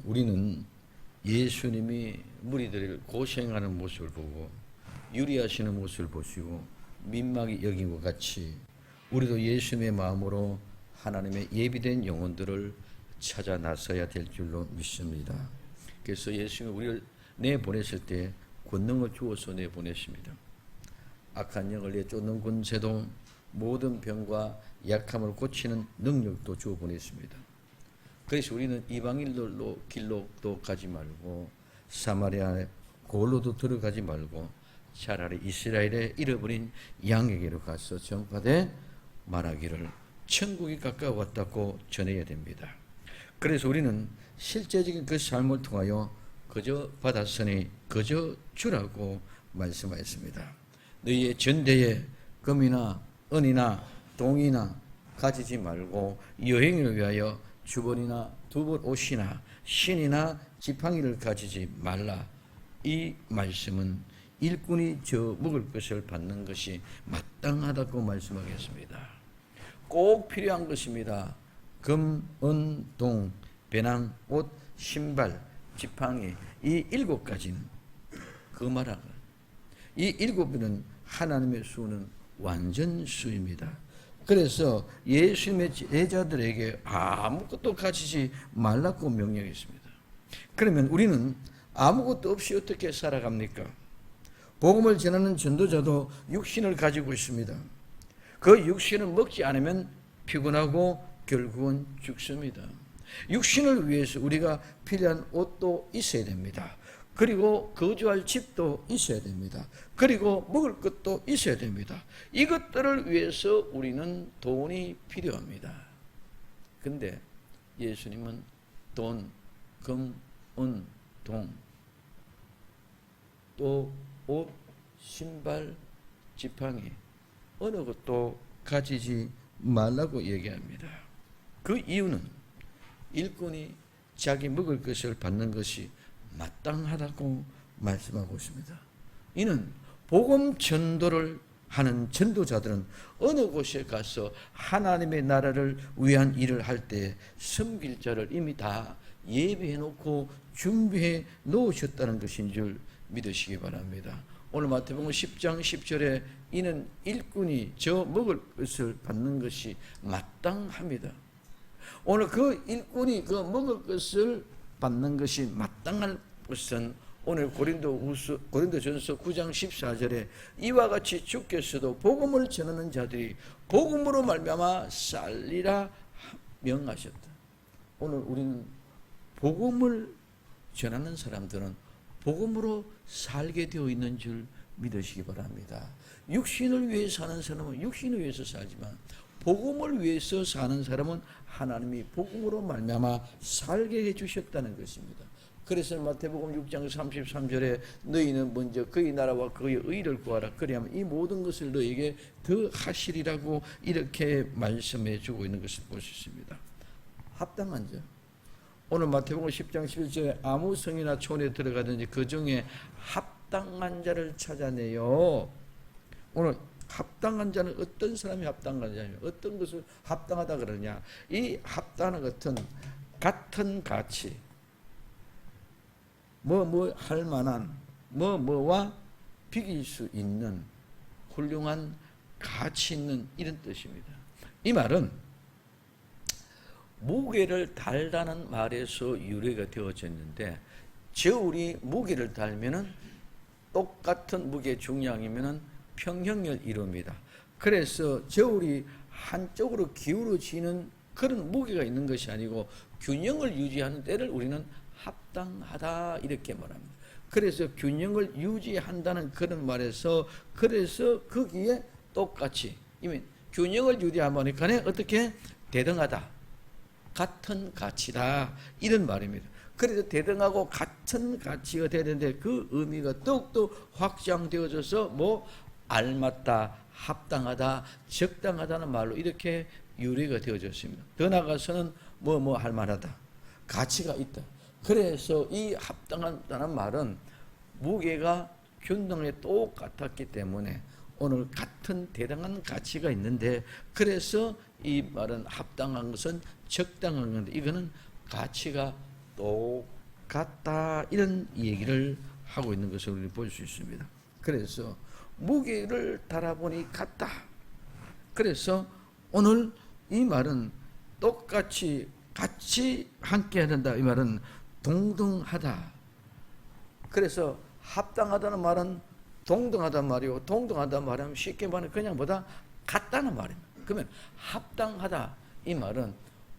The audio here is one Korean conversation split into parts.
우리는 예수님이 무리들을 고생하는 모습을 보고 유리하시는 모습을 보시고 민망히 여긴 것 같이 우리도 예수님의 마음으로 하나님의 예비된 영혼들을 찾아 나서야 될 줄로 믿습니다. 그래서 예수님이 우리를 내보냈을 때 권능을 주어서 내보냈습니다. 악한 영을 내쫓는 권세도 모든 병과 약함을 고치는 능력도 주어 보냈습니다. 그래서 우리는 이방인들로 길로도 가지 말고 사마리아 골로도 들어가지 말고 차라리 이스라엘의 잃어버린 양에게로 가서 전파되 말하기를 천국이 가까웠다고 전해야 됩니다. 그래서 우리는 실제적인 그 삶을 통하여 그저 받았으니 그저 주라고 말씀하였습니다. 너희의 전대에 금이나 은이나 동이나 가지지 말고 여행을 위하여 주번이나 두벌 옷이나 신이나 지팡이를 가지지 말라. 이 말씀은 일꾼이 저 먹을 것을 받는 것이 마땅하다고 말씀하겠습니다. 꼭 필요한 것입니다. 금, 은, 동, 배낭, 옷, 신발, 지팡이 이 7가지는 그 말하고 이 7개는 하나님의 수는 완전 수입니다. 그래서 예수님의 제자들에게 아무것도 가지지 말라고 명령했습니다. 그러면 우리는 아무것도 없이 어떻게 살아갑니까? 복음을 전하는 전도자도 육신을 가지고 있습니다. 그 육신을 먹지 않으면 피곤하고 결국은 죽습니다. 육신을 위해서 우리가 필요한 옷도 있어야 됩니다. 그리고 거주할 집도 있어야 됩니다. 그리고 먹을 것도 있어야 됩니다. 이것들을 위해서 우리는 돈이 필요합니다. 근데 예수님은 돈, 금, 은, 동, 또 옷, 신발, 지팡이 어느 것도 가지지 말라고 얘기합니다. 그 이유는 일꾼이 자기 먹을 것을 받는 것이 마땅하다고 말씀하고 있습니다. 이는 복음 전도를 하는 전도자들은 어느 곳에 가서 하나님의 나라를 위한 일을 할 때 섬길 자를 이미 다 예비해 놓고 준비해 놓으셨다는 것인 줄 믿으시기 바랍니다. 오늘 마태복음 10장 10절에 이는 일꾼이 저 먹을 것을 받는 것이 마땅합니다. 오늘 그 일꾼이 그 먹을 것을 받는 것이 마땅할 것은 오늘 고린도전서 9장 14절에 이와 같이 주께서도 복음을 전하는 자들이 복음으로 말미암아 살리라 명하셨다. 오늘 우리는 복음을 전하는 사람들은 복음으로 살게 되어 있는 줄 믿으시기 바랍니다. 육신을 위해 사는 사람은 육신을 위해서 살지만 복음을 위해서 사는 사람은 하나님이 복음으로 말미암아 살게 해주셨다는 것입니다. 그래서 마태복음 6장 33절에 너희는 먼저 그의 나라와 그의 의를 구하라. 그리하면 이 모든 것을 너희에게 더하시리라고 이렇게 말씀해 주고 있는 것을 볼 수 있습니다. 합당한 자. 오늘 마태복음 10장 11절에 아무 성이나 촌에 들어가든지 그 중에 합당한 자를 찾아내요. 오늘 합당한 자는 어떤 사람이 합당한 자냐? 어떤 것을 합당하다 그러냐? 이 합당한 것은 같은 가치, 할 만한, 뭐와 비길 수 있는 훌륭한 가치 있는 이런 뜻입니다. 이 말은 무게를 달다는 말에서 유래가 되어졌는데 저울이 무게를 달면은 똑같은 무게 중량이면은 평형을 이룹니다. 그래서 저울이 한쪽으로 기울어지는 그런 무게가 있는 것이 아니고 균형을 유지하는 때를 우리는 합당하다 이렇게 말합니다. 그래서 균형을 유지한다는 그런 말에서 그래서 거기에 똑같이 이미 균형을 유지하니까 어떻게 대등하다. 같은 가치다 이런 말입니다. 그래서 대등하고 같은 가치가 되는데 그 의미가 더욱더 확장되어져서 알맞다, 합당하다, 적당하다는 말로 이렇게 유래가 되어졌습니다. 더 나아가서는 할 만하다, 가치가 있다. 그래서 이 합당하다는 말은 무게가 균등에 똑같았기 때문에 오늘 같은 대등한 가치가 있는데 그래서 이 말은 합당한 것은 적당한 건데 이거는 가치가 같다, 이런 얘기를 하고 있는 것을 우리는 볼 수 있습니다. 그래서 무게를 달아보니 같다. 그래서 오늘 이 말은 똑같이 같이 함께 해야 된다, 이 말은 동등하다. 그래서 합당하다는 말은 동등하다는 말이고, 동등하다는 말은 쉽게 말하면 그냥 보다 같다는 말입니다. 그러면 합당하다, 이 말은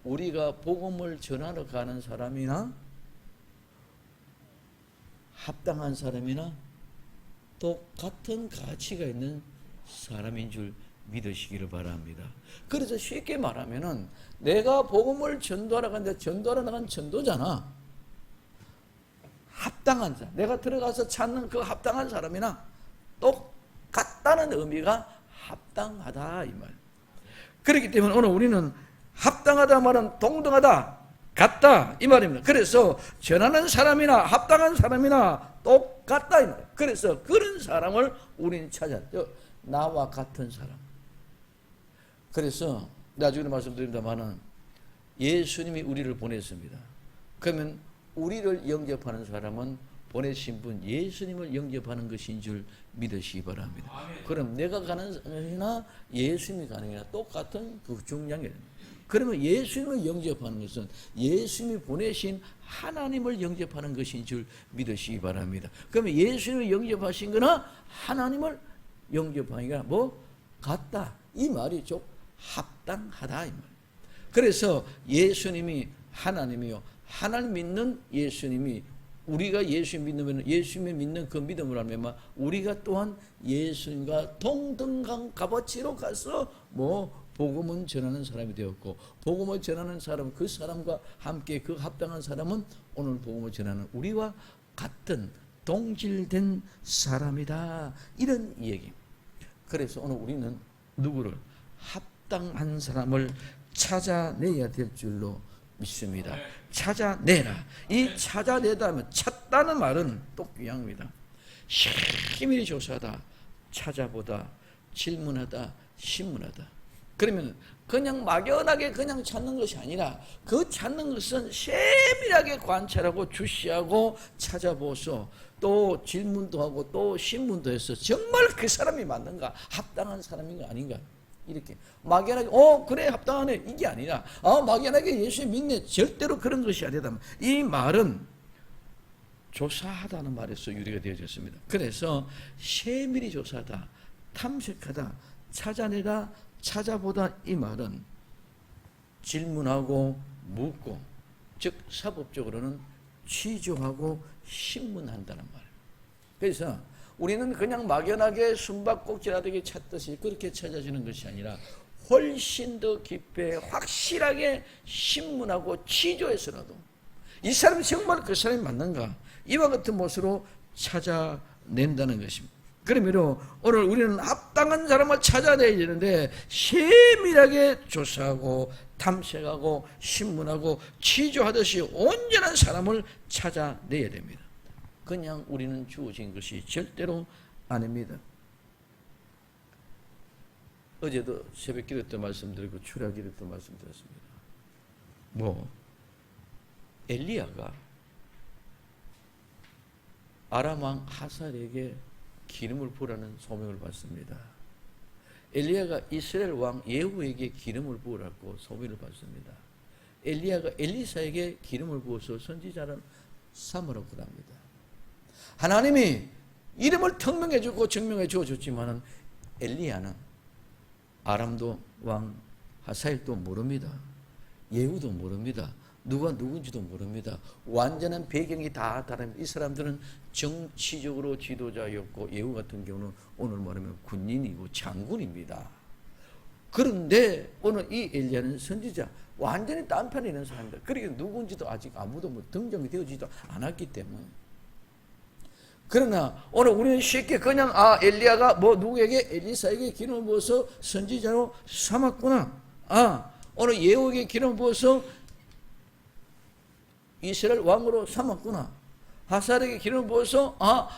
우리가 복음을 전하러 가는 사람이나 합당한 사람이나 똑같은 가치가 있는 사람인 줄 믿으시기를 바랍니다. 그래서 쉽게 말하면은 내가 복음을 전도하러 가는데 전도하러 나간 전도자나 합당한 자, 내가 들어가서 찾는 그 합당한 사람이나 똑같다는 의미가 합당하다, 이 말. 그렇기 때문에 오늘 우리는 합당하다 말은 동등하다, 같다, 이 말입니다. 그래서 전하는 사람이나 합당한 사람이나 똑같다, 이 말. 그래서 그런 사람을 우리는 찾았죠. 나와 같은 사람. 그래서 나중에 말씀드립니다만은 예수님이 우리를 보냈습니다. 그러면 우리를 영접하는 사람은 보내신 분 예수님을 영접하는 것인 줄 믿으시기 바랍니다. 그럼 내가 가는 것이나 예수님이 가는 것이나 똑같은 그 중량이 됩니다. 그러면 예수님을 영접하는 것은 예수님이 보내신 하나님을 영접하는 것인 줄 믿으시기 바랍니다. 그러면 예수님을 영접하신 거나 하나님을 영접하기가 뭐 같다, 이 말이 좀 합당하다, 이 말. 그래서 예수님이 하나님이요, 하나님 믿는 예수님이, 우리가 예수 믿으면 예수님을 믿는 그 믿음을 하면 우리가 또한 예수님과 동등한 값어치로 가서 뭐 복음은 전하는 사람이 되었고, 복음을 전하는 사람, 그 사람과 함께 그 합당한 사람은 오늘 복음을 전하는 우리와 같은 동질된 사람이다, 이런 얘기. 그래서 오늘 우리는 누구를, 합당한 사람을 찾아내야 될 줄로 믿습니다. 찾아내라. 이 찾아내다 하면, 찾다는 말은 또 귀합니다. 심히 조사하다, 찾아보다, 질문하다, 신문하다. 그러면 그냥 막연하게 그냥 찾는 것이 아니라 그 찾는 것은 세밀하게 관찰하고 주시하고 찾아보소, 또 질문도 하고 또 신문도 해서 정말 그 사람이 맞는가, 합당한 사람인가 아닌가, 이렇게 막연하게 그래 합당하네, 이게 아니라 막연하게 예수 믿네, 절대로 그런 것이 아니다. 이 말은 조사하다는 말에서 유래가 되어졌습니다. 그래서 세밀히 조사하다, 탐색하다, 찾아내다, 찾아보다, 이 말은 질문하고 묻고, 즉 사법적으로는 취조하고 신문한다는 말이에요. 그래서 우리는 그냥 막연하게 숨바꼭질하듯이 찾듯이 그렇게 찾아지는 것이 아니라 훨씬 더 깊게 확실하게 신문하고 취조해서라도 이 사람이 정말 그 사람이 맞는가, 이와 같은 모습으로 찾아낸다는 것입니다. 그러므로 오늘 우리는 합당한 사람을 찾아내야 되는데 세밀하게 조사하고 탐색하고 신문하고 취조하듯이 온전한 사람을 찾아내야 됩니다. 그냥 우리는 주어진 것이 절대로 아닙니다. 어제도 새벽 기도 때 말씀드리고 출애굽 기도 때 말씀드렸습니다. 엘리야가 아람 왕 하살에게 기름을 부으라는 소명을 받습니다. 엘리야가 이스라엘 왕 예후에게 기름을 부으라고 소명을 받습니다. 엘리야가 엘리사에게 기름을 부어서 선지자를 삼으라고 합니다. 하나님이 이름을 특명해 주고 증명해 주었지만 엘리야는 아람도 왕 하사엘도 모릅니다. 예후도 모릅니다. 누가 누군지도 모릅니다. 완전한 배경이 다 다릅니다. 이 사람들은 정치적으로 지도자였고, 예후 같은 경우는 오늘 말하면 군인이고 장군입니다. 그런데 오늘 이 엘리야는 선지자, 완전히 딴판에 있는 사람입니다. 그러니까 누군지도 아직 아무도 등장이 되어지지도 않았기 때문에. 그러나 오늘 우리는 쉽게 그냥 엘리야가 누구에게, 엘리사에게 기름을 부어서 선지자로 삼았구나, 오늘 예후에게 기름을 부어서 이스라엘 왕으로 삼았구나, 하살에게 기름을 부어서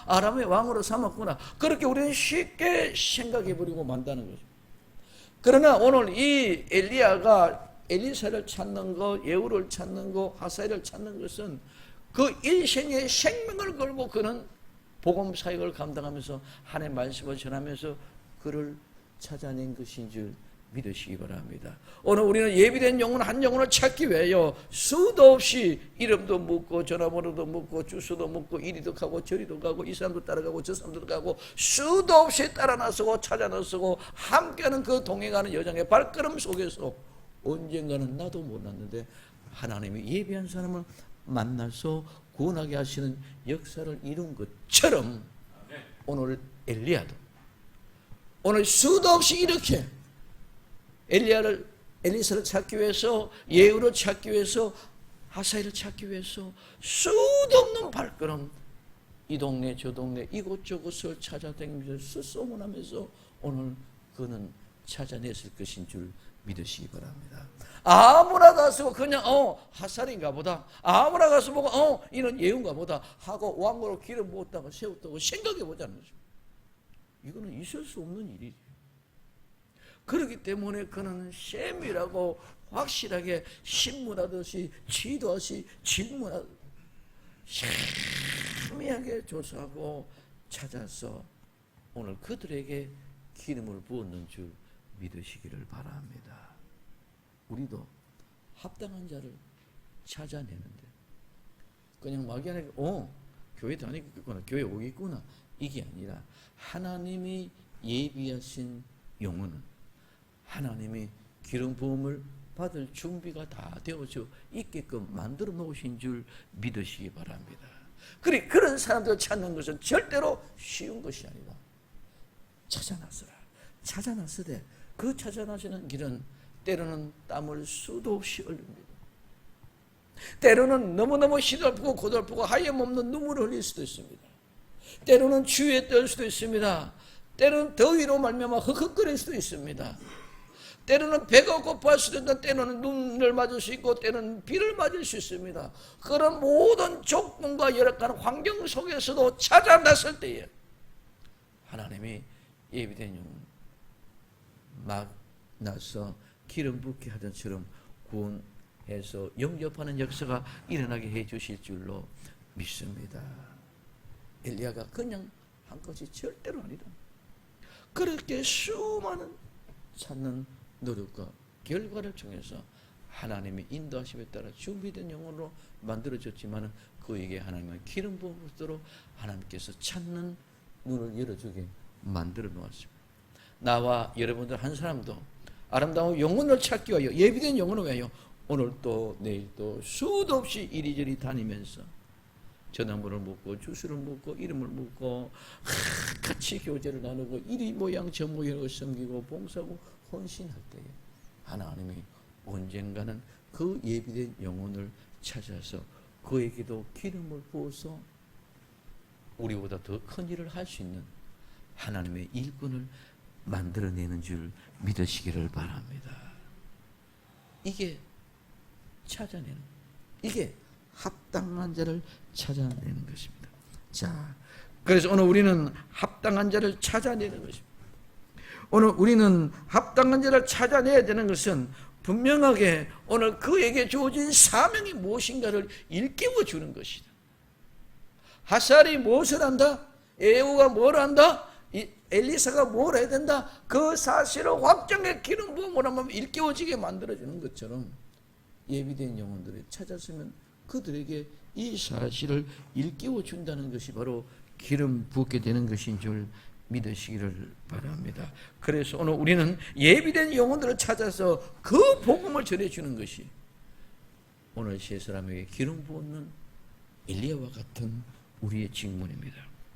아람의 왕으로 삼았구나, 그렇게 우리는 쉽게 생각해버리고 만다는 거죠. 그러나 오늘 이 엘리야가 엘리사를 찾는 것, 예후를 찾는 것, 하살을 찾는 것은 그 일생의 생명을 걸고 그는 복음 사역을 감당하면서 하나님의 말씀을 전하면서 그를 찾아낸 것인 줄 믿으시기 바랍니다. 오늘 우리는 예비된 영혼 한 영혼을 찾기 위하여 수도 없이 이름도 묻고 전화번호도 묻고 주소도 묻고 이리도 가고 저리도 가고 이 사람도 따라가고 저 사람도 가고 수도 없이 따라 나서고 찾아 나서고 함께하는 그 동행하는 여정의 발걸음 속에서 언젠가는 나도 몰랐는데 하나님이 예비한 사람을 만나서 구원하게 하시는 역사를 이룬 것처럼 오늘 엘리야도 오늘 수도 없이 이렇게 엘리사를 찾기 위해서 예후를 찾기 위해서 하사엘을 찾기 위해서 수도 없는 발걸음 이 동네 저 동네 이곳저곳을 찾아다니면서 수소문하면서 오늘 그는 찾아냈을 것인 줄 믿으시기 바랍니다. 아무나 가서 그냥 하사엘인가 보다 아무나 가서 보고 이는 예후인가 보다 하고 왕으로 기름 부었다고 세웠다고 생각해 보지 않습니까? 이거는 있을 수 없는 일이에요. 그렇기 때문에 그는 세밀하고 확실하게 신문하듯이 지도하듯이 질문하듯이 세밀하게 조사하고 찾아서 오늘 그들에게 기름을 부었는 줄 믿으시기를 바랍니다. 우리도 합당한 자를 찾아내는데 그냥 막연하게 교회 다니겠구나 교회 오겠구나 이게 아니라 하나님이 예비하신 영혼은 하나님이 기름 부음을 받을 준비가 다 되어져 있게끔 만들어 놓으신 줄 믿으시기 바랍니다. 그런 사람들을 찾는 것은 절대로 쉬운 것이 아니다. 찾아놨으되 그 찾아나시는 길은 때로는 땀을 수도 없이 흘립니다. 때로는 너무너무 시달프고 고달프고 하염없는 눈물을 흘릴 수도 있습니다. 때로는 추위에 떨 수도 있습니다. 때로는 더위로 말미암아 흑흑거릴 수도 있습니다. 때로는 배가 고파할 수도 있다. 때로는 눈을 맞을 수 있고 때로는 비를 맞을 수 있습니다. 그런 모든 조건과 열악한 환경 속에서도 찾아 나설 때에 하나님이 예비된 영혼 막 나서 기름 붓게 하던처럼 구원해서 영접하는 역사가 일어나게 해 주실 줄로 믿습니다. 엘리야가 그냥 한 것이 절대로 아니다. 그렇게 수많은 찾는 노력과 결과를 통해서 하나님의 인도하심에 따라 준비된 영혼으로 만들어졌지만 그에게 하나님의 기름 부음으로 하나님께서 찾는 눈을 열어주게 만들어 놓았습니다. 나와 여러분들 한 사람도 아름다운 영혼을 찾기 위하여 예비된 영혼을 위하여 오늘 또 내일 또 수도 없이 이리저리 다니면서 전화번호를 묻고 주소를 묻고 이름을 묻고 같이 교제를 나누고 이리 모양 저 모양을 섬기고 봉사하고 헌신할 때에 하나님이 언젠가는 그 예비된 영혼을 찾아서 그에게도 기름을 부어서 우리보다 더 큰 일을 할 수 있는 하나님의 일꾼을 만들어내는 줄 믿으시기를 바랍니다. 이게 찾아내는, 이게 합당한 자를 찾아내는 것입니다. 자, 그래서 오늘 우리는 합당한 자를 찾아내는 것입니다. 오늘 우리는 합당한 자를 찾아내야 되는 것은 분명하게 오늘 그에게 주어진 사명이 무엇인가를 일깨워 주는 것이다. 하사엘이 무엇을 한다? 예후가 뭘 한다? 엘리사가 뭘 해야 된다? 그 사실을 확정해 기름 부음을 하면 일깨워지게 만들어주는 것처럼 예비된 영혼들을 찾았으면 그들에게 이 사실을 일깨워 준다는 것이 바로 기름 붓게 되는 것인 줄 믿으시기를 바랍니다. 그래서 오늘 우리는 예비된 영혼들을 찾아서 그 복음을 전해주는 것이 오늘 세 사람에게 기름 부었는 엘리야와 같은 우리의 직문입니다.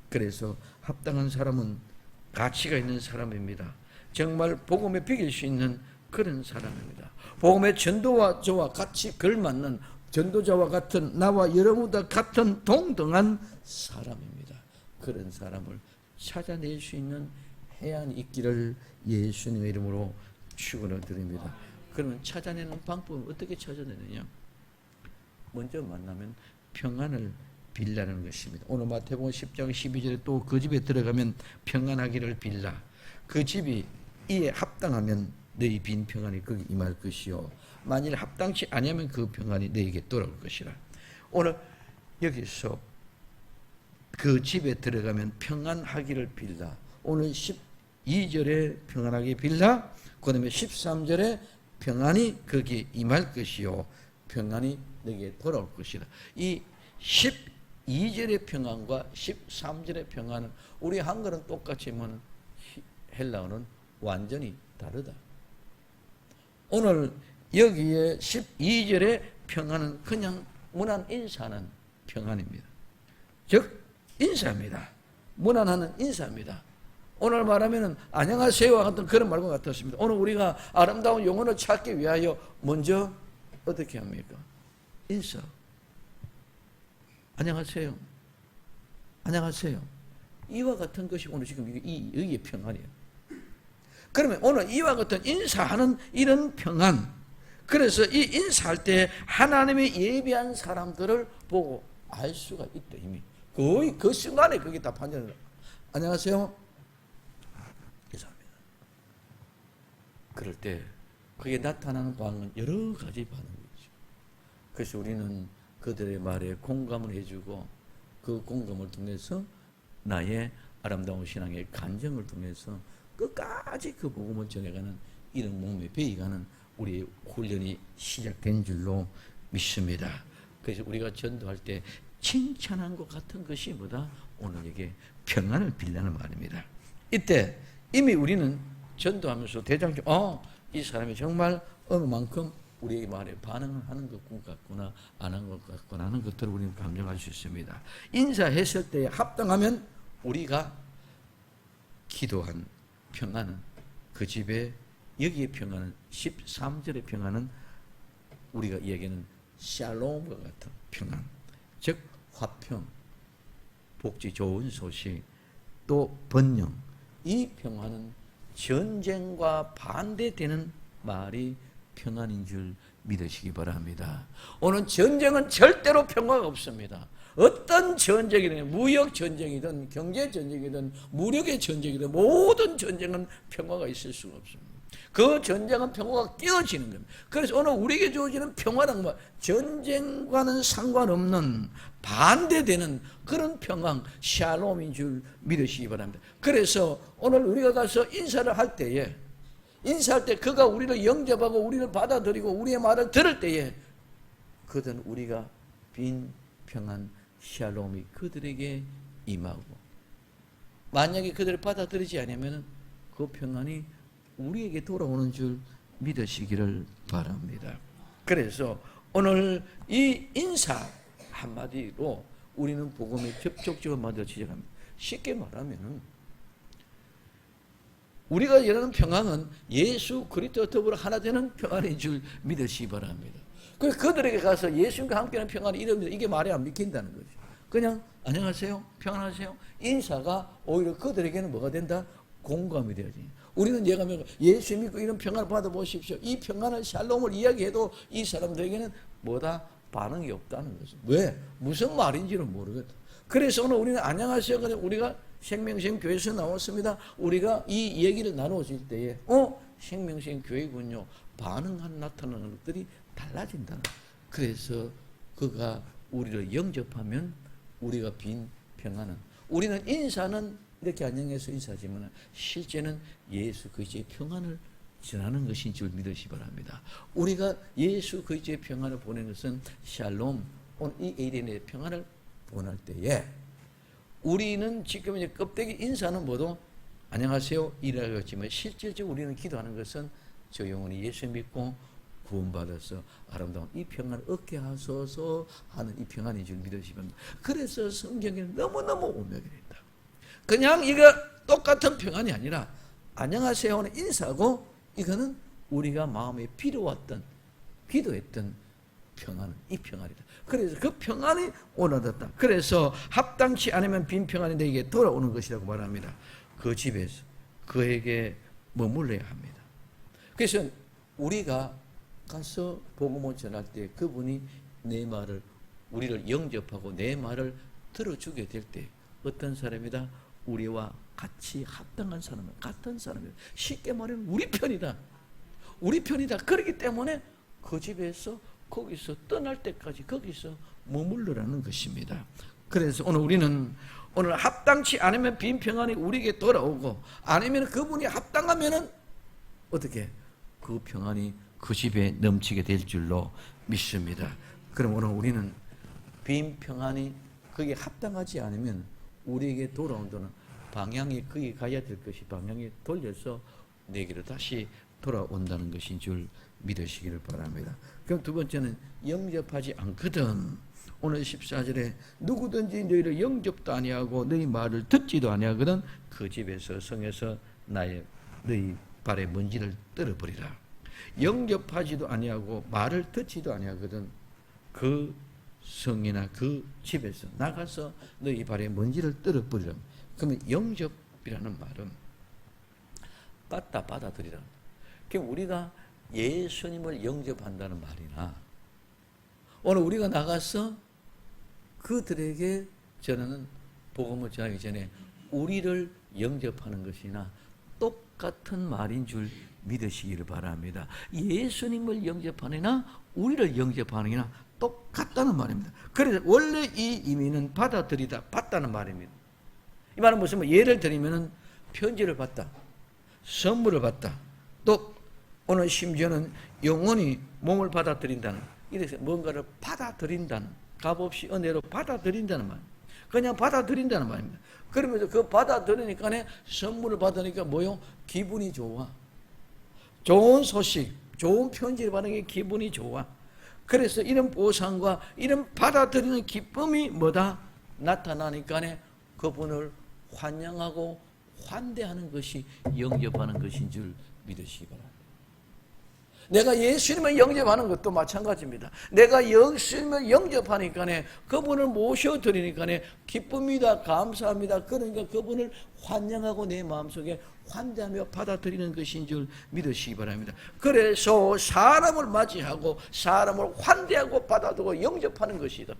그래서 합당한 사람은 가치가 있는 사람입니다. 정말 복음에 비길 수 있는 그런 사람입니다. 복음의 전도와 저와 같이 걸맞는 전도자와 같은 나와 여러분과 같은 동등한 사람입니다. 그런 사람을 찾아낼 수 있는 해안이 있기를 예수님의 이름으로 축원을 드립니다. 그러면 찾아내는 방법은 어떻게 찾아내느냐? 먼저 만나면 평안을 빌라는 것입니다. 오늘 마태복음 10장 12절에 또 그 집에 들어가면 평안하기를 빌라. 그 집이 이에 합당하면 너희 빈 평안이 거기 임할 것이요 만일 합당치 아니하면 그 평안이 너희에게 돌아올 것이라. 오늘 여기서 그 집에 들어가면 평안하기를 빌라. 오늘 12절에 평안하게 빌라. 그 다음에 13절에 평안이 거기에 임할 것이요 평안이 너에게 돌아올 것이다. 이 12절의 평안과 13절의 평안은 우리 한글은 똑같지만 헬라어는 완전히 다르다. 오늘 여기에 12절의 평안은 그냥 무난 인사하는 평안입니다. 즉 인사입니다. 무난하는 인사입니다. 오늘 말하면 안녕하세요와 같은 그런 말과 같았습니다. 오늘 우리가 아름다운 영혼을 찾기 위하여 먼저 어떻게 합니까? 인사. 안녕하세요. 안녕하세요. 이와 같은 것이 오늘 지금 여기의 평안이에요. 그러면 오늘 이와 같은 인사하는 이런 평안. 그래서 이 인사할 때 하나님의 예비한 사람들을 보고 알 수가 있다. 이미 거의 그 순간에 그게 다 판정을. 안녕하세요. 인사합니다. 그럴 때 그게 나타나는 반응은 여러 가지 반응이죠. 그래서 우리는 그들의 말에 공감을 해주고 그 공감을 통해서 나의 아름다운 신앙의 간증을 통해서 끝까지 그 복음을 전해가는 이런 몸에 배이가는 우리의 훈련이 시작된 줄로 믿습니다. 그래서 우리가 전도할 때 칭찬한 것 같은 것이 뭐다? 오늘 이게 평안을 빌라는 말입니다. 이때 이미 우리는 전도하면서 대장적 이 사람이 정말 어느 만큼 우리의 말에 반응을 하는 것 같구나 안 한 것 같구나 하는 것들을 우리는 감정할 수 있습니다. 인사했을 때 합당하면 우리가 기도한 평안은 그 집에 여기의 평안은 13절의 평안은 우리가 이야기하는 샬롬과 같은 평안, 즉 화평, 복지 좋은 소식, 또 번영. 이 평안은 전쟁과 반대되는 말이 평안인 줄 믿으시기 바랍니다. 오늘 전쟁은 절대로 평화가 없습니다. 어떤 전쟁이든 무역 전쟁이든 경제 전쟁이든 무력의 전쟁이든 모든 전쟁은 평화가 있을 수가 없습니다. 그 전쟁은 평화가 깨어지는 겁니다. 그래서 오늘 우리에게 주어지는 평화는 뭐 전쟁과는 상관없는 반대되는 그런 평안, 샬롬인 줄 믿으시기 바랍니다. 그래서 오늘 우리가 가서 인사를 할 때에 인사할 때 그가 우리를 영접하고 우리를 받아들이고 우리의 말을 들을 때에 그들은 우리가 빈 평안 샬롬이 그들에게 임하고 만약에 그들을 받아들이지 않으면 그 평안이 우리에게 돌아오는 줄 믿으시기를 바랍니다. 그래서 오늘 이 인사 한마디로 우리는 복음에 접촉적으로 만들어 시작합니다. 쉽게 말하면 우리가 얘기하는 평안은 예수 그리스도와 더불어 하나 되는 평안인 줄 믿으시기 바랍니다. 그래서 그들에게 가서 예수님과 함께하는 평안이 이럽니다. 이게 말이 안 믿긴다는 거죠. 그냥 안녕하세요, 평안하세요. 인사가 오히려 그들에게는 뭐가 된다? 공감이 되어지. 우리는 얘기하면 예수 믿고 이런 평안을 받아보십시오. 이 평안을 샬롬을 이야기해도 이 사람들에게는 뭐다? 반응이 없다는 거죠. 왜? 무슨 말인지는 모르겠다. 그래서 오늘 우리는 안녕하세요. 우리가 생명생 교회에서 나왔습니다. 우리가 이 얘기를 나누어질 때에 생명생 교회군요. 반응한 나타나는 것들이 달라진다. 그래서 그가 우리를 영접하면 우리가 빈 평안은 우리는 인사는 이렇게 안녕해서 인사하지만 실제는 예수 그리스도의 평안을 전하는 것인 줄 믿으시 바랍니다. 우리가 예수 그리스도의 평안을 보내는 것은 샬롬, 이 에덴의 평안을 원할 때에 우리는 지금 이제 껍데기 인사는 뭐도 안녕하세요 이라고 했지만 실질적으로 우리는 기도하는 것은 저 영혼이 예수 믿고 구원받아서 아름다운 이 평안을 얻게 하소서 하는 이 평안인 줄 믿으시면 그래서 성경에는 너무너무 오묘하게 있다. 그냥 이거 똑같은 평안이 아니라 안녕하세요는 인사고 이거는 우리가 마음에 빌어왔던 기도했던 평안은 이 평안이다. 그래서 그 평안이 원하다. 그래서 합당치 않으면 빈 평안이 내게 돌아오는 것이라고 말합니다. 그 집에서 그에게 머물러야 합니다. 그래서 우리가 가서 복음을 전할 때 그분이 내 말을 우리를 영접하고 내 말을 들어주게 될 때 어떤 사람이다? 우리와 같이 합당한 사람은 같은 사람이다. 쉽게 말하면 우리 편이다. 우리 편이다. 그렇기 때문에 그 집에서 거기서 떠날 때까지 거기서 머물러라는 것입니다. 그래서 오늘 우리는 오늘 합당치 않으면 빈 평안이 우리에게 돌아오고, 아니면 그분이 합당하면은 어떻게 그 평안이 그 집에 넘치게 될 줄로 믿습니다. 그럼 오늘 우리는 빈 평안이 거기에 합당하지 않으면 우리에게 돌아온다는 방향이 거기 가야 될 것이 방향이 돌려서 내게로 다시 돌아온다는 것인 줄 믿으시기를 바랍니다. 그럼 두 번째는 영접하지 않거든. 오늘 14절에 누구든지 너희를 영접도 아니하고 너희 말을 듣지도 아니하거든 그 집에서 성에서 너희 발에 먼지를 떨어버리라. 영접하지도 아니하고 말을 듣지도 아니하거든 그 성이나 그 집에서 나가서 너희 발에 먼지를 떨어버리라. 그러면 영접이라는 말은 받아들이라. 그럼 우리가 예수님을 영접한다는 말이나 오늘 우리가 나가서 그들에게 저는 복음을 전하기 전에 우리를 영접하는 것이나 똑같은 말인 줄 믿으시기를 바랍니다. 예수님을 영접하느냐 우리를 영접하느냐 똑같다는 말입니다. 그래서 원래 이 의미는 받아들이다, 받다는 말입니다. 이 말은 무슨 말? 예를 들면 편지를 받다, 선물을 받다, 또 오늘 심지어는 영원히 몸을 받아들인다는, 이래서 뭔가를 받아들인다는, 값없이 은혜로 받아들인다는 말, 그냥 받아들인다는 말입니다. 그러면서 그 받아들이니까 선물을 받으니까 뭐요? 기분이 좋아. 좋은 소식, 좋은 편지를 받는 게 기분이 좋아. 그래서 이런 보상과 이런 받아들이는 기쁨이 뭐다? 나타나니까 그분을 환영하고 환대하는 것이 영접하는 것인 줄 믿으시기 바랍니다. 내가 예수님을 영접하는 것도 마찬가지입니다. 내가 예수님을 영접하니까 그분을 모셔드리니까 기쁩니다. 감사합니다. 그러니까 그분을 환영하고 내 마음속에 환대하며 받아들이는 것인 줄 믿으시기 바랍니다. 그래서 사람을 맞이하고 사람을 환대하고 받아들고 영접하는 것이다.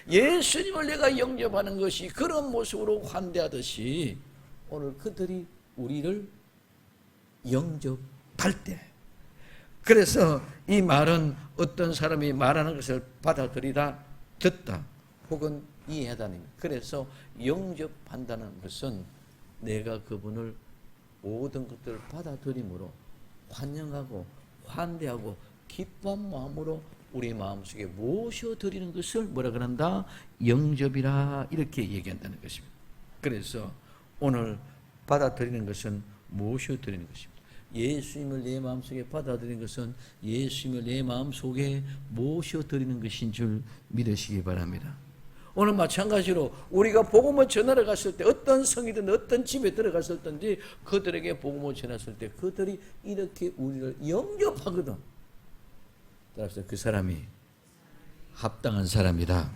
예수님을 내가 영접하는 것이 그런 모습으로 환대하듯이 오늘 그들이 우리를 영접할 때, 그래서 이 말은 어떤 사람이 말하는 것을 받아들이다, 듣다, 혹은 이해하다는 겁니다. 그래서 영접한다는 것은 내가 그분을 모든 것들을 받아들임으로 환영하고 환대하고 기쁜 마음으로 우리 마음속에 모셔드리는 것을 뭐라 그런다? 영접이라 이렇게 얘기한다는 것입니다. 그래서 오늘 받아들이는 것은 모셔드리는 것입니다. 예수님을 내 마음속에 받아들이는 것은 예수님을 내 마음속에 모셔드리는 것인 줄 믿으시기 바랍니다. 오늘 마찬가지로 우리가 복음을 전하러 갔을 때 어떤 성이든 어떤 집에 들어갔을 때인지 그들에게 복음을 전했을 때 그들이 이렇게 우리를 영접하거든. 따라서 그 사람이 합당한 사람이다.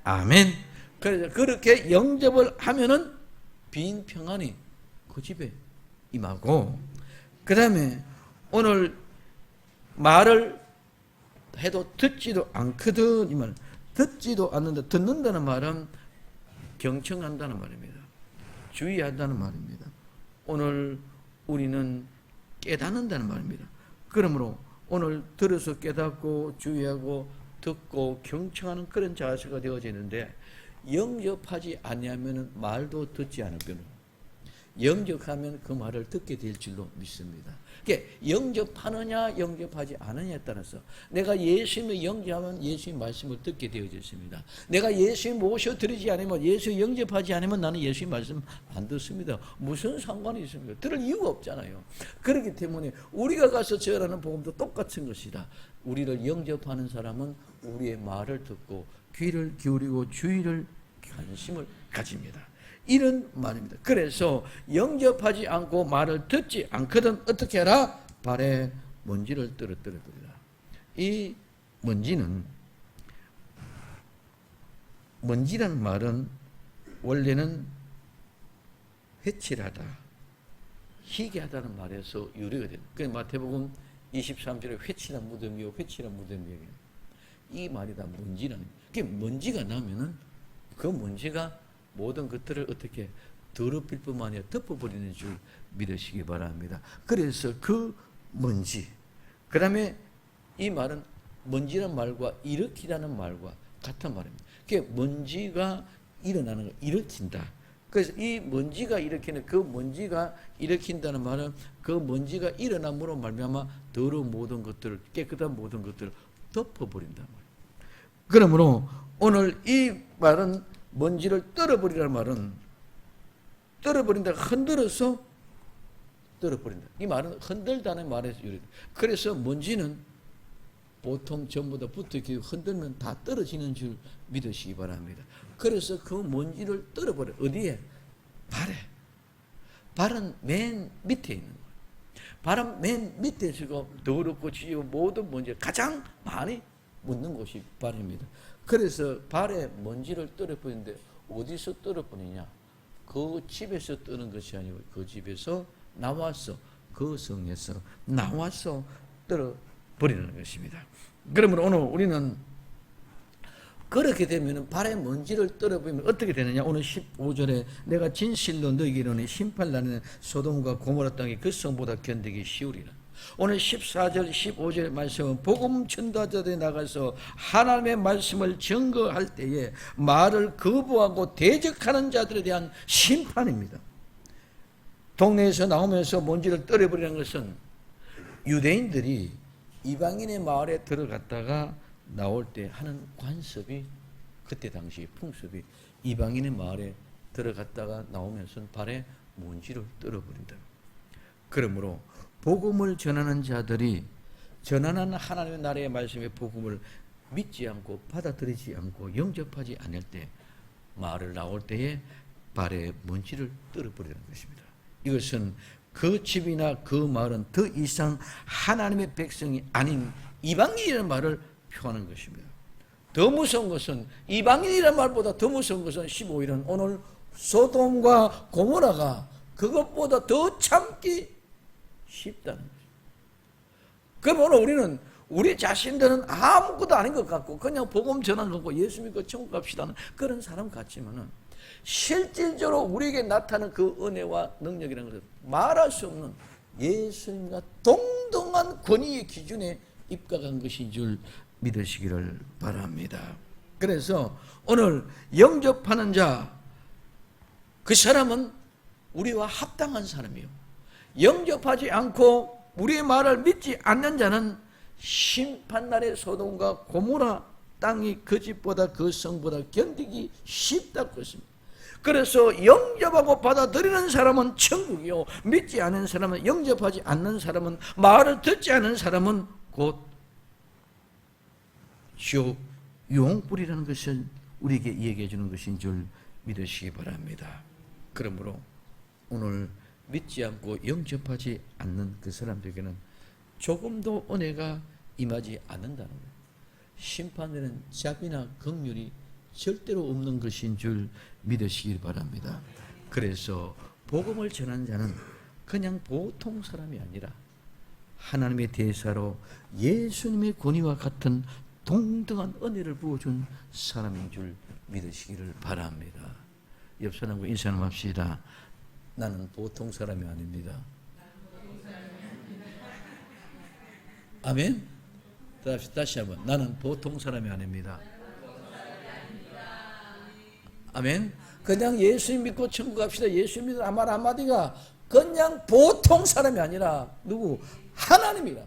아멘. 그래서 그렇게 영접을 하면은 빈 평안이 그 집에 임하고, 그 다음에 오늘 말을 해도 듣지도 않거든. 이 말, 듣지도 않는다. 듣는다는 말은 경청한다는 말입니다. 주의한다는 말입니다. 오늘 우리는 깨닫는다는 말입니다. 그러므로 오늘 들어서 깨닫고 주의하고 듣고 경청하는 그런 자세가 되어지는데, 영접하지 아니하면 말도 듣지 않을 거는 영접하면 그 말을 듣게 될 줄로 믿습니다. 그러니까 영접하느냐 영접하지 않느냐에 따라서 내가 예수님을 영접하면 예수님 말씀을 듣게 되어졌습니다. 내가 예수님 모셔드리지 않으면, 예수 영접하지 않으면 나는 예수님 말씀 안 듣습니다. 무슨 상관이 있습니까? 들을 이유가 없잖아요. 그렇기 때문에 우리가 가서 전하는 복음도 똑같은 것이다. 우리를 영접하는 사람은 우리의 말을 듣고 귀를 기울이고 주의를, 관심을 가집니다. 이런 말입니다. 그래서 영접하지 않고 말을 듣지 않거든 어떻게 해라? 발에 먼지를 떨어뜨려버리라. 이 먼지라는 말은 원래는 회칠하다, 희귀하다는 말에서 유래가 됩니다. 그 마태복음 23절에 회칠한 무덤이요 회칠한 무덤이에요. 이 말이 다 먼지라는, 그게 먼지가 나면은 그 먼지가 모든 것들을 어떻게 더럽힐 뿐만 아니라 덮어버리는 줄 믿으시기 바랍니다. 그래서 그 먼지, 그 다음에 이 말은 먼지라는 말과 일으키라는 말과 같은 말입니다. 그게 먼지가 일어나는 걸 일으킨다. 그래서 이 먼지가 일으키는 그 먼지가 일으킨다는 말은 그 먼지가 일어남으로 말미암아 더러운 모든 것들을 깨끗한 모든 것들을 덮어버린단 말이에요. 그러므로 오늘 이 말은 먼지를 떨어버리라는 말은 떨어버린다, 흔들어서 떨어버린다. 이 말은 흔들다는 말에서 유래다. 그래서 먼지는 보통 전부 다 붙어있고 흔들면 다 떨어지는 줄 믿으시기 바랍니다. 그래서 그 먼지를 떨어버려. 어디에? 발에. 발은 맨 밑에 있는 거예요. 발은 맨 밑에 있고 더럽고 지지고 모든 먼지가 가장 많이 묻는 곳이 발입니다. 그래서 발에 먼지를 떨어버리는데 어디서 떨어버리냐? 그 집에서 떠는 것이 아니고 그 집에서 나와서 그 성에서 나와서 떨어버리는 것입니다. 그러면 오늘 우리는 그렇게 되면 발에 먼지를 떨어버리면 어떻게 되느냐? 오늘 15절에 내가 진실로 너희에게 이르노니 심판나는 소돔과 고모라 땅이 그 성보다 견디기 쉬우리라. 오늘 14절 15절 말씀은 복음 전도자들이 나가서 하나님의 말씀을 증거할 때에 말을 거부하고 대적하는 자들에 대한 심판입니다. 동네에서 나오면서 먼지를 떨어버리는 것은 유대인들이 이방인의 마을에 들어갔다가 나올 때 하는 관습이, 그때 당시 풍습이 이방인의 마을에 들어갔다가 나오면서 발에 먼지를 떨어버린다. 그러므로 복음을 전하는 자들이 전하는 하나님의 나라의 말씀의 복음을 믿지 않고 받아들이지 않고 영접하지 않을 때 마을을 나올 때에 발에 먼지를 떨어버리는 것입니다. 이것은 그 집이나 그 마을은 더 이상 하나님의 백성이 아닌 이방인이라는 말을 표하는 것입니다. 더 무서운 것은 이방인이라는 말보다 더 무서운 것은 15일은 오늘 소돔과 고모라가 그것보다 더 참기 쉽다는 거죠. 그럼 오늘 우리는 우리 자신들은 아무것도 아닌 것 같고 그냥 복음 전하는 거고 예수 믿고 천국 갑시다는 그런 사람 같지만은 실질적으로 우리에게 나타나는 그 은혜와 능력이라는 것은 말할 수 없는 예수님과 동등한 권위의 기준에 입각한 것인 줄 믿으시기를 바랍니다. 그래서 오늘 영접하는 자, 그 사람은 우리와 합당한 사람이요. 영접하지 않고 우리의 말을 믿지 않는 자는 심판날의 소돔과 고모라 땅이 그 집보다 그 성보다 견디기 쉽다고 했습니다. 그래서 영접하고 받아들이는 사람은 천국이요, 믿지 않는 사람은, 영접하지 않는 사람은, 말을 듣지 않는 사람은 곧 지옥 유황불이라는 것을 우리에게 얘기해 주는 것인 줄 믿으시기 바랍니다. 그러므로 오늘 믿지 않고 영접하지 않는 그 사람들에게는 조금도 은혜가 임하지 않는다는 거예요. 심판에는 자비나 긍휼이 절대로 없는 것인 줄 믿으시길 바랍니다. 그래서 복음을 전하는 자는 그냥 보통 사람이 아니라 하나님의 대사로 예수님의 권위와 같은 동등한 은혜를 부어준 사람인 줄 믿으시기를 바랍니다. 옆 사람과 인사 나누 합시다. 나는 보통 사람이 아닙니다. 아멘. 다시 한번. 나는 보통 사람이 아닙니다. 아멘. 그냥 예수님 믿고 천국 갑시다. 예수 믿는 말 한마디가 그냥 보통 사람이 아니라 누구? 하나님이라.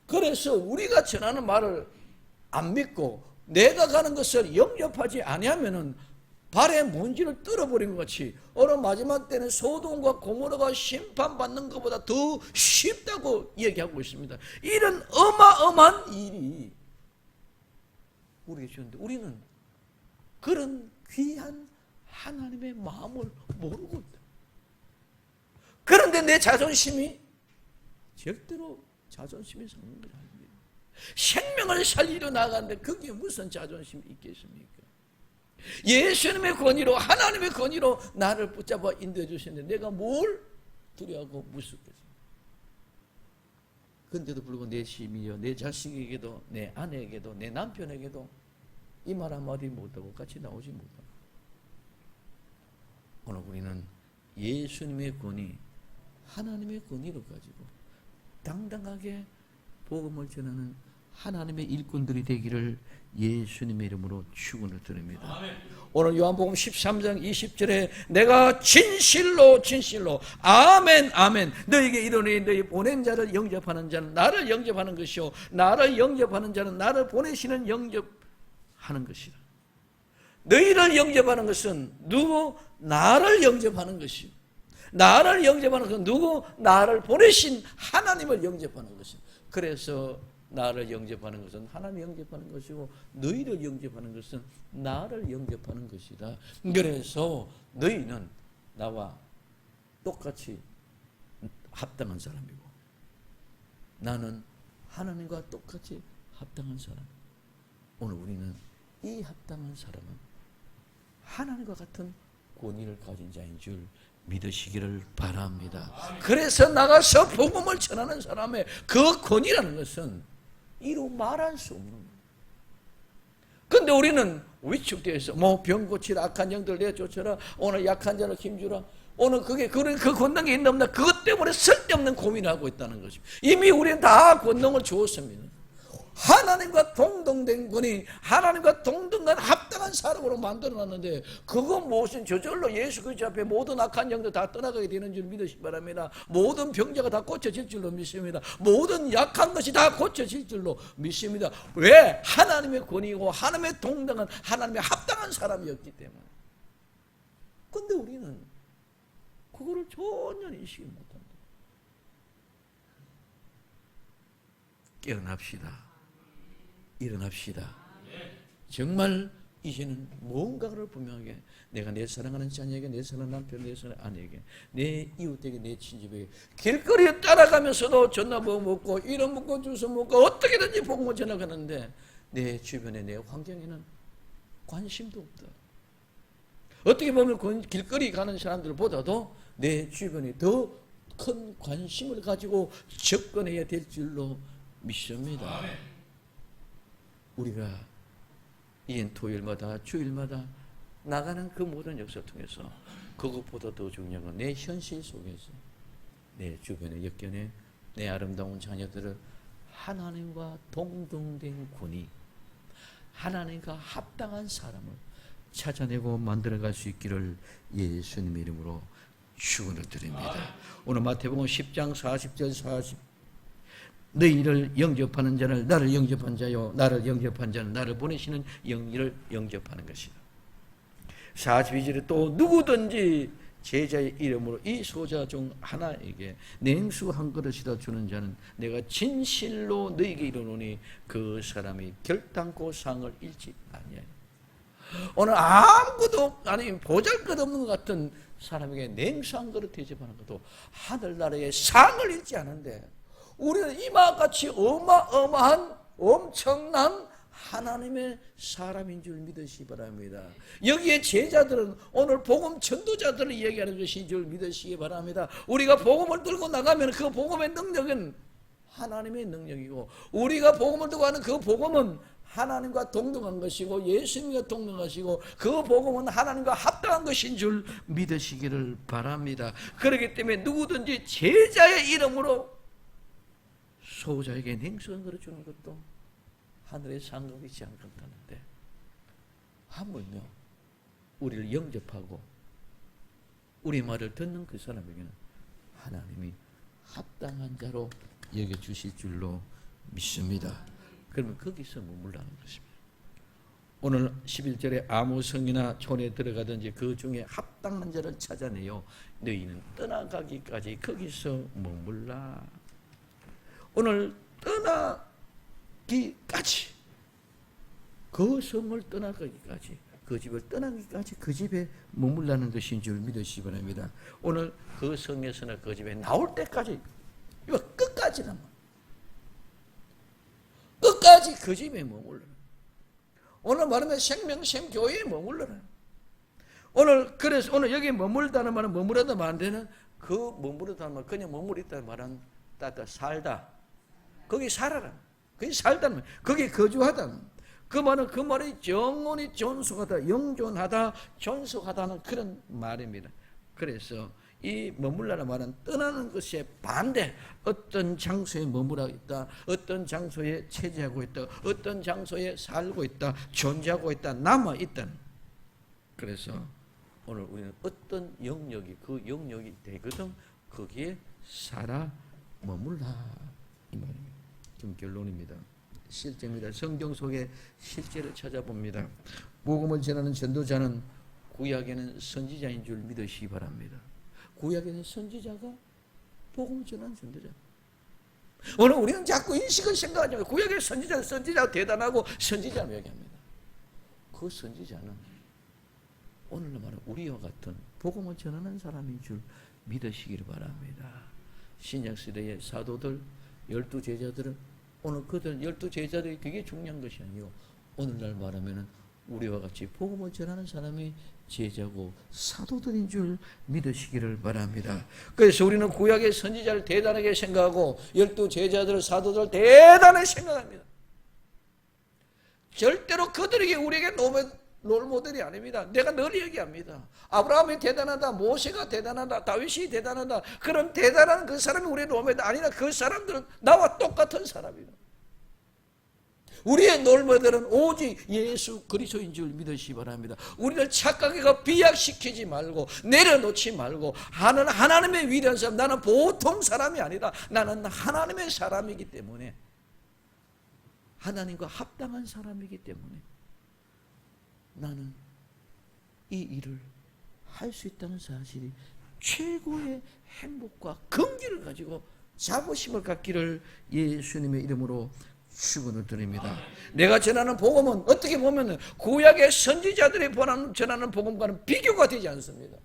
그래서 우리가 전하는 말을 안 믿고 내가 가는 것을 영접하지 아니하면은 발에 먼지를 떨어버린 것 같이 오늘 마지막 때는 소돔과 고모라가 심판받는 것보다 더 쉽다고 얘기하고 있습니다. 이런 어마어마한 일이 우리에게 주는데 우리는 그런 귀한 하나님의 마음을 모르고 있다. 그런데 내 자존심이 절대로 자존심이 상는 것이 아닙니다. 생명을 살리러 나가는데 거기에 무슨 자존심이 있겠습니까? 예수님의 권위로, 하나님의 권위로 나를 붙잡아 인도해 주시는데 내가 뭘 두려워하고 무섭겠습니까? 그런데도 불구하고 내 시민이요, 내 자식에게도, 내 아내에게도, 내 남편에게도 이 말 한마디 못하고 같이 나오지 못하고 오늘 우리는 예수님의 권위, 하나님의 권위를 가지고 당당하게 복음을 전하는 하나님의 일꾼들이 되기를 예수님의 이름으로 축원을 드립니다. 오늘 요한복음 13장 20절에 내가 진실로 아멘 아멘 너에게 이르노니 너희 보낸 자를 영접하는 자는 나를 영접하는 것이요 나를 영접하는 자는 나를 보내시는 영접하는 것이다. 너희를 영접하는 것은 누구? 나를 영접하는 것이요 나를 영접하는 것은 누구? 나를 보내신 하나님을 영접하는 것이다. 그래서 나를 영접하는 것은 하나님을 영접하는 것이고 너희를 영접하는 것은 나를 영접하는 것이다. 그래서 너희는 나와 똑같이 합당한 사람이고 나는 하나님과 똑같이 합당한 사람. 오늘 우리는 이 합당한 사람은 하나님과 같은 권위를 가진 자인 줄 믿으시기를 바랍니다. 그래서 나가서 복음을 전하는 사람의 그 권위라는 것은 이루 말할 수 없는 거예요. 그런데 우리는 위축되어서 병 고치라, 악한 영들 내쫓아라, 오늘 약한 자를 힘주라, 오늘 그 권능이 있나 없나 그것 때문에 쓸데없는 고민을 하고 있다는 것입니다. 이미 우리는 다 권능을 주었습니다. 하나님과 동등된 권위, 하나님과 동등한 합당한 사람으로 만들어놨는데 그거 무엇인 저절로 예수 그리스도 앞에 모든 악한 영도 다 떠나가게 되는 줄 믿으시기 바랍니다. 모든 병자가 다 고쳐질 줄로 믿습니다. 모든 약한 것이 다 고쳐질 줄로 믿습니다. 왜? 하나님의 권위고 하나님의 동등한 하나님의 합당한 사람이었기 때문에. 그런데 우리는 그거를 전혀 인식을 못한다. 깨어납시다. 일어납시다. 정말 이제는 뭔가를 분명하게 내가 내 사랑하는 자녀에게, 내 사랑하는 남편, 내 사랑하는 아내에게, 내 이웃에게, 내 친집에게 길거리에 따라가면서도 전화번호 먹고 이름 먹고 주소 먹고 어떻게든지 복음을 전화가는데 내 주변에 내 환경에는 관심도 없다. 어떻게 보면 길거리 가는 사람들보다도 내 주변에 더 큰 관심을 가지고 접근해야 될 줄로 믿습니다. 우리가 이젠 토요일마다 주일마다 나가는 그 모든 역사를 통해서 그것보다 더 중요한 건 내 현실 속에서 내 주변의 역견에 내 아름다운 자녀들을 하나님과 동등된 권위, 하나님과 합당한 사람을 찾아내고 만들어갈 수 있기를 예수님의 이름으로 축원을 드립니다. 오늘 마태복음 10장 40절 40 너희를 영접하는 자는 나를 영접한 자요 나를 영접한 자는 나를 보내시는 영을 영접하는 것이다. 42절에 또 누구든지 제자의 이름으로 이 소자 중 하나에게 냉수 한 그릇이라 주는 자는 내가 진실로 너희에게 이르노니 그 사람이 결단코 상을 잃지 아니하니. 오늘 아무것도 아니 보잘것없는 것 같은 사람에게 냉수 한 그릇 대접하는 것도 하늘나라의 상을 잃지 않은데 우리는 이마같이 어마어마한 엄청난 하나님의 사람인 줄 믿으시기 바랍니다. 여기에 제자들은 오늘 복음 전도자들을 얘기하는 것인 줄 믿으시기 바랍니다. 우리가 복음을 들고 나가면 그 복음의 능력은 하나님의 능력이고 우리가 복음을 들고 가는 그 복음은 하나님과 동등한 것이고 예수님과 동등한 것이고 그 복음은 하나님과 합당한 것인 줄 믿으시기를 바랍니다. 그렇기 때문에 누구든지 제자의 이름으로 소자에게 냉수한 그릇 주는 것도 하늘의 상급이 있지 않겠다는데 하물며 우리를 영접하고 우리 말을 듣는 그 사람에게는 하나님이 합당한 자로 여겨주실 줄로 믿습니다. 그러면 거기서 머물라는 것입니다. 오늘 11절에 아무 성이나 촌에 들어가든지 그 중에 합당한 자를 찾아내요 너희는 떠나가기까지 거기서 머물라. 오늘 떠나기까지 그 성을 떠나기까지 그 집을 떠나기까지 그 집에 머물라는 것인 줄 믿으시기 바랍니다. 오늘 그 성에서는 그 집에 나올 때까지 이거 끝까지란 말이에요. 끝까지 그 집에 머물러라. 오늘 말하면 생명샘 교회에 머물러라. 그래서 오늘 여기 머물다는 말은 머무르다 말하는 그 머무르다는 말 그냥 머무르다는 말은 따뜻 살다. 거기 살아라. 거기 살다는 말. 거기 거주하다. 그 말이 영원히 존속하다, 영존하다, 존속하다는 그런 말입니다. 그래서 이 머물라는 말은 떠나는 것에 반대, 어떤 장소에 머무르고 있다, 어떤 장소에 체제하고 있다, 어떤 장소에 살고 있다, 존재하고 있다, 남아 있다. 그래서 오늘 우리는 어떤 영역이 그 영역이 되거든 거기에 살아 머물라 이 말입니다. 지금 결론입니다. 실제입니다. 성경 속에 실제를 찾아봅니다. 복음을 전하는 전도자는 구약에는 선지자인 줄 믿으시기 바랍니다. 구약에는 선지자가 복음을 전하는 전도자. 오늘 우리는 자꾸 인식을 생각하지만 구약의 선지자가 대단하고 선지자라고 얘기합니다. 그 선지자는 오늘날 말하는 우리와 같은 복음을 전하는 사람인 줄 믿으시기를 바랍니다. 신약시대의 사도들, 12제자들은 오늘 그들 12제자들이 그게 중요한 것이 아니고 오늘날 말하면 우리와 같이 복음을 전하는 사람이 제자고 사도들인 줄 믿으시기를 바랍니다. 그래서 우리는 구약의 선지자를 대단하게 생각하고 12제자들, 사도들을 대단하게 생각합니다. 절대로 그들에게 우리에게 롤모델이 아닙니다. 내가 늘 얘기합니다. 아브라함이 대단하다, 모세가 대단하다, 다윗이 대단하다. 그런 대단한 그 사람이 우리의 롤모델이 아니라 그 사람들은 나와 똑같은 사람이다. 우리의 롤모델은 오직 예수 그리스도인 줄 믿으시기 바랍니다. 우리를 착각하고 비약시키지 말고 내려놓지 말고 하나님의 위대한 사람, 나는 보통 사람이 아니라 나는 하나님의 사람이기 때문에 하나님과 합당한 사람이기 때문에 나는 이 일을 할 수 있다는 사실이 최고의 행복과 긍지를 가지고 자부심을 갖기를 예수님의 이름으로 축원을 드립니다. 내가 전하는 복음은 어떻게 보면 구약의 선지자들이 전하는 복음과는 비교가 되지 않습니다.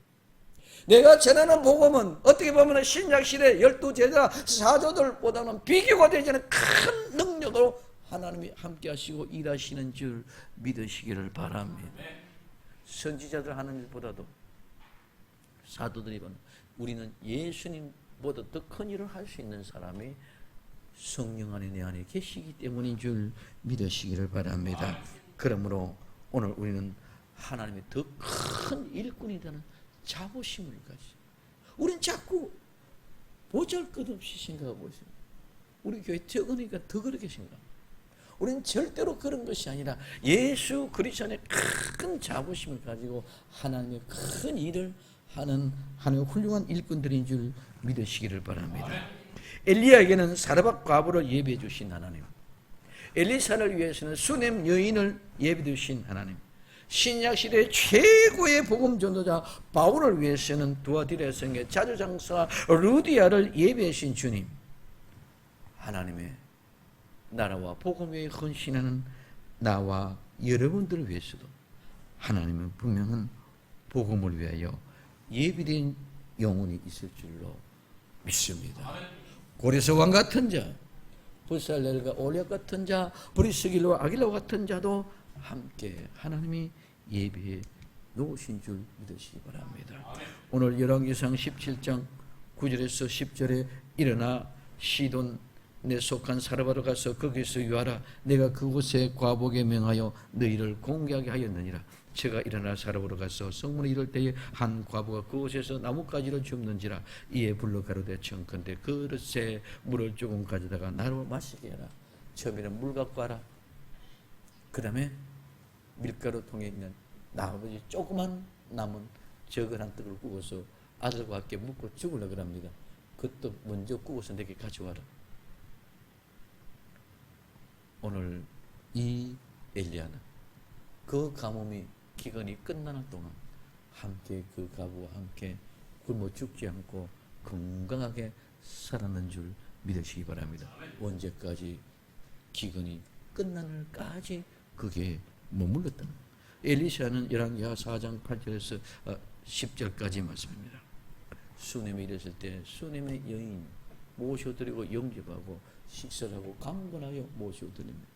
내가 전하는 복음은 어떻게 보면 신약시대 12제자 사도들보다는 비교가 되지 않는 큰 능력으로 하나님이 함께 하시고 일하시는 줄 믿으시기를 바랍니다. 선지자들 하는 일보다도 사도들이 우리는 예수님보다 더 큰 일을 할 수 있는 사람이 성령 안에 내 안에 계시기 때문인 줄 믿으시기를 바랍니다. 그러므로 오늘 우리는 하나님의 더 큰 일꾼이라는 자부심을 가지고 우리는 자꾸 보잘것없이 생각하고 있어요. 우리 교회 적으니까 더 그렇게 생각합니다. 우리는 절대로 그런 것이 아니라 예수 그리스도 안에 큰 자부심을 가지고 하나님의 큰 일을 하는 하나님의 훌륭한 일꾼들인 줄 믿으시기를 바랍니다. 엘리야에게는 사르밧 과부를 예비해 주신 하나님, 엘리사를 위해서는 수넴 여인을 예비해 주신 하나님, 신약시대 최고의 복음 전도자 바울을 위해서는 두아디라 성의 자주장사 루디아를 예비해 주신 주님, 하나님의 나라와 복음에 헌신하는 나와 여러분들을 위해서도 하나님은 분명한 복음을 위하여 예비된 영혼이 있을 줄로 믿습니다. 고레스 왕 같은 자, 부살렐과 올렙 같은 자, 브리스길과 아길라 같은 자도 함께 하나님이 예비해 놓으신 줄 믿으시기 바랍니다. 오늘 열왕기상 17장 9절에서 10절에 일어나 시돈에 속한 사르밧으로 가서 거기서 유하라. 내가 그곳에 과복에 명하여 너희를 공개하게 하였느니라. 제가 일어나 사르밧으로 가서 성문에 이를 때에 한 과부가 그곳에서 나뭇가지를 줍는지라. 이에 불러 가로되 청컨대 그릇에 물을 조금 가져다가 나로 마시게 하라. 처음에는 물 갖고 와라. 그 다음에 밀가루 통에 있는 나머지 조그만 남은 적은 한 떡을 구워서 아들과 함께 묻고 죽으려고 합니다. 그것도 먼저 구워서 내게 가져와라. 오늘 이 엘리야는 그 가뭄이 기근이 끝나는 동안 함께 그 가부와 함께 굶어 죽지 않고 건강하게 살았는 줄 믿으시기 바랍니다. 언제까지? 기근이 끝나는 날까지 그게 머물렀다는 거예요. 엘리샤는 열왕기하 4장 8절에서 10절까지 말씀입니다. 수넴에 이르렀을 때 수넴의 여인 모셔드리고 영접하고 식사를 하고 강건하여 모셔드립니다.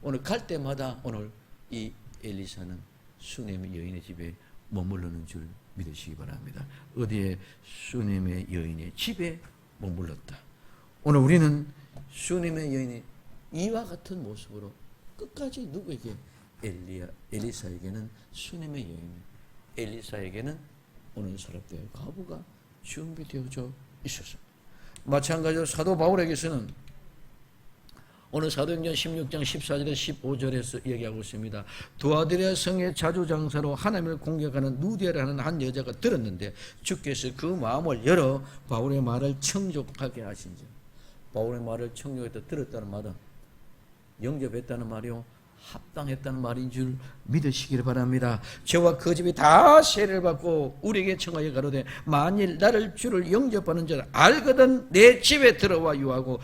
오늘 갈 때마다 오늘 이 엘리사는 수넴의 여인의 집에 머무르는 줄 믿으시기 바랍니다. 어디에? 수넴의 여인의 집에 머물렀다. 오늘 우리는 수넴의 여인의 이와 같은 모습으로 끝까지 누구에게? 엘리사에게는 수넴의 여인, 엘리사에게는 오는 사람들의 과부가 준비되어져 있었습니다. 마찬가지로 사도 바울에게서는 오늘 사도행전 16장 14절에서 15절에서 얘기하고 있습니다. 두아디라 성의 자주장사로 하나님을 공격하는 누디아라는 한 여자가 들었는데 주께서 그 마음을 열어 바울의 말을 청족하게 하신지. 바울의 말을 청족했다 들었다는 말은 영접했다는 말이요, 합당했다는 말인 줄 믿으시기를 바랍니다. 저와 그 집이 다 세례를 받고 우리에게 청하여 가로되 만일 나를 주를 영접하는 자를 알거든 내 집에 들어와 유하고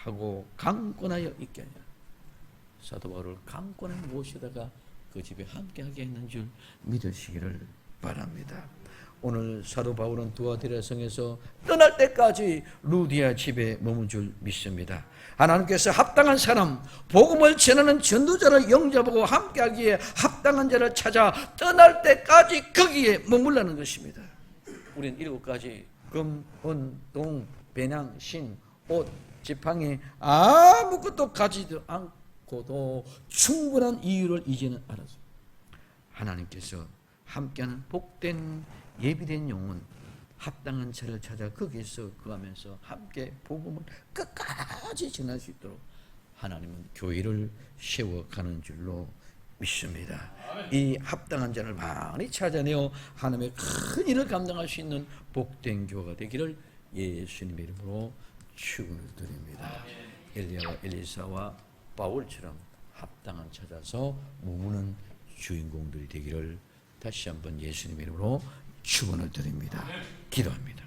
하고 강권하여 있게 하냐. 사도 바울을 강권에 모시다가 그 집에 함께하게 했는 줄 믿으시기를 바랍니다. 오늘 사도 바울은 두아디라 성에서 떠날 때까지 루디아 집에 머문 줄 믿습니다. 하나님께서 합당한 사람, 복음을 전하는 전도자를 영접하고 함께하기에 합당한 자를 찾아 떠날 때까지 거기에 머물라는 것입니다. 우리는 7가지 금, 은, 동, 배낭, 신, 옷, 지팡이 아무것도 가지도 않고도 충분한 이유를 이제는 알았습니다. 하나님께서 함께하는 복된 예비된 영혼, 합당한 자를 찾아 거기에서 거하면서 함께 복음을 끝까지 전할 수 있도록 하나님은 교회를 세워가는 줄로 믿습니다. 이 합당한 자를 많이 찾아내어 하나님의 큰 일을 감당할 수 있는 복된 교회가 되기를 예수님의 이름으로 축원을 드립니다. 엘리야와 엘리사와 바울처럼 합당한 찾아서 머무는 주인공들이 되기를 다시 한번 예수님의 이름으로 축원을 드립니다. 기도합니다.